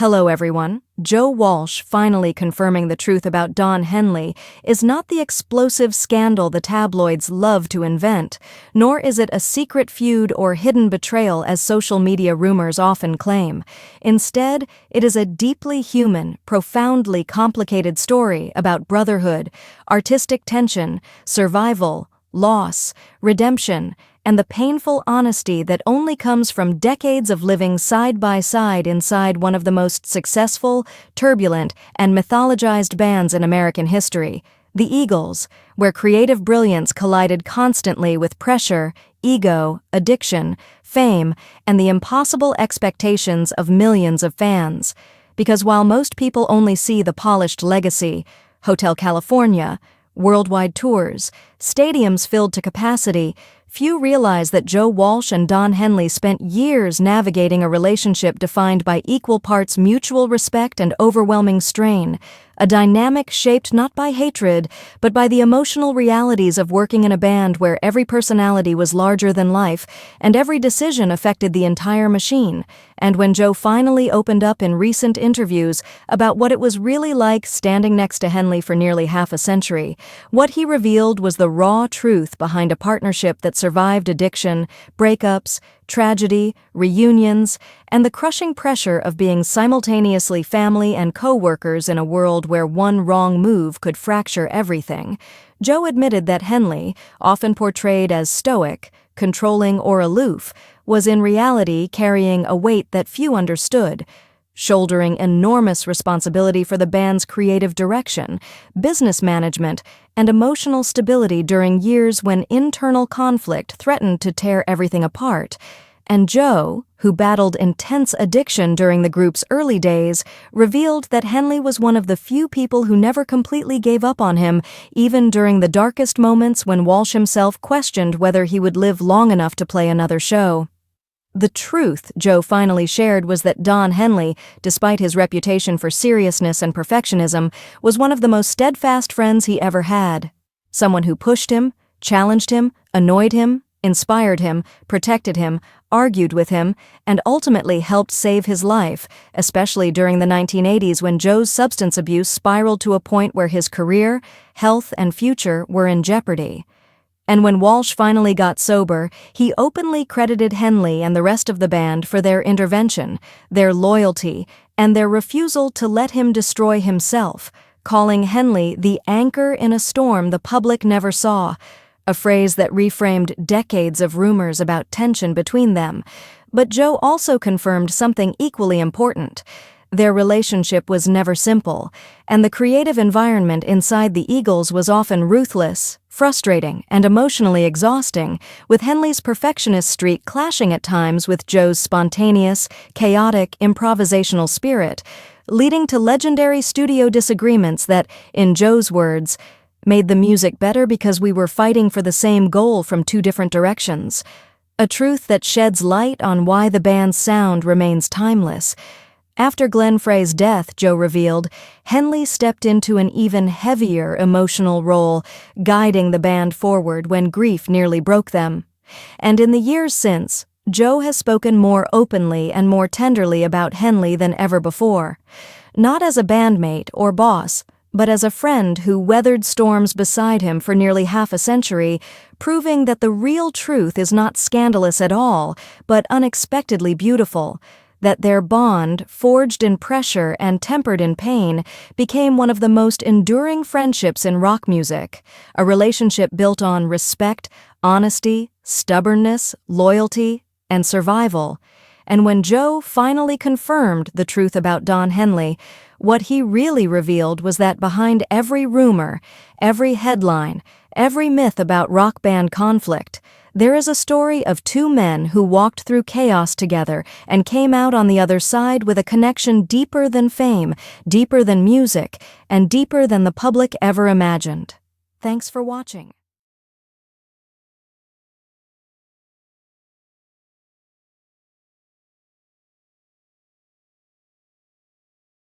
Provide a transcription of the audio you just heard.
Hello everyone. Joe Walsh finally confirming the truth about Don Henley is not the explosive scandal the tabloids love to invent, nor is it a secret feud or hidden betrayal as social media rumors often claim. Instead, it is a deeply human, profoundly complicated story about brotherhood, artistic tension, survival, loss, redemption, and the painful honesty that only comes from decades of living side by side inside one of the most successful, turbulent, and mythologized bands in American history, the Eagles, where creative brilliance collided constantly with pressure, ego, addiction, fame, and the impossible expectations of millions of fans. Because while most people only see the polished legacy, Hotel California, worldwide tours, stadiums filled to capacity, few realize that Joe Walsh and Don Henley spent years navigating a relationship defined by equal parts mutual respect and overwhelming strain, a dynamic shaped not by hatred, but by the emotional realities of working in a band where every personality was larger than life and every decision affected the entire machine. And when Joe finally opened up in recent interviews about what it was really like standing next to Henley for nearly half a century, what he revealed was the raw truth behind a partnership that survived addiction, breakups, tragedy, reunions, and the crushing pressure of being simultaneously family and co-workers in a world where one wrong move could fracture everything. Joe admitted that Henley, often portrayed as stoic, controlling, or aloof, was in reality carrying a weight that few understood, shouldering enormous responsibility for the band's creative direction, business management, and emotional stability during years when internal conflict threatened to tear everything apart. And Joe, who battled intense addiction during the group's early days, revealed that Henley was one of the few people who never completely gave up on him, even during the darkest moments when Walsh himself questioned whether he would live long enough to play another show. The truth Joe finally shared was that Don Henley, despite his reputation for seriousness and perfectionism, was one of the most steadfast friends he ever had. Someone who pushed him, challenged him, annoyed him, inspired him, protected him, argued with him, and ultimately helped save his life, especially during the 1980s when Joe's substance abuse spiraled to a point where his career, health, and future were in jeopardy. And when Walsh finally got sober, he openly credited Henley and the rest of the band for their intervention, their loyalty, and their refusal to let him destroy himself, calling Henley the anchor in a storm the public never saw, a phrase that reframed decades of rumors about tension between them. But Joe also confirmed something equally important. Their relationship was never simple, and the creative environment inside the Eagles was often ruthless, frustrating, and emotionally exhausting, with Henley's perfectionist streak clashing at times with Joe's spontaneous, chaotic, improvisational spirit, leading to legendary studio disagreements that, in Joe's words, made the music better because we were fighting for the same goal from two different directions. A truth that sheds light on why the band's sound remains timeless. After Glenn Frey's death, Joe revealed, Henley stepped into an even heavier emotional role, guiding the band forward when grief nearly broke them. And in the years since, Joe has spoken more openly and more tenderly about Henley than ever before. Not as a bandmate or boss, but as a friend who weathered storms beside him for nearly half a century, proving that the real truth is not scandalous at all, but unexpectedly beautiful. That their bond, forged in pressure and tempered in pain, became one of the most enduring friendships in rock music, a relationship built on respect, honesty, stubbornness, loyalty, and survival. And when Joe finally confirmed the truth about Don Henley, what he really revealed was that behind every rumor, every headline, every myth about rock band conflict, there is a story of two men who walked through chaos together and came out on the other side with a connection deeper than fame, deeper than music, and deeper than the public ever imagined. Thanks for watching.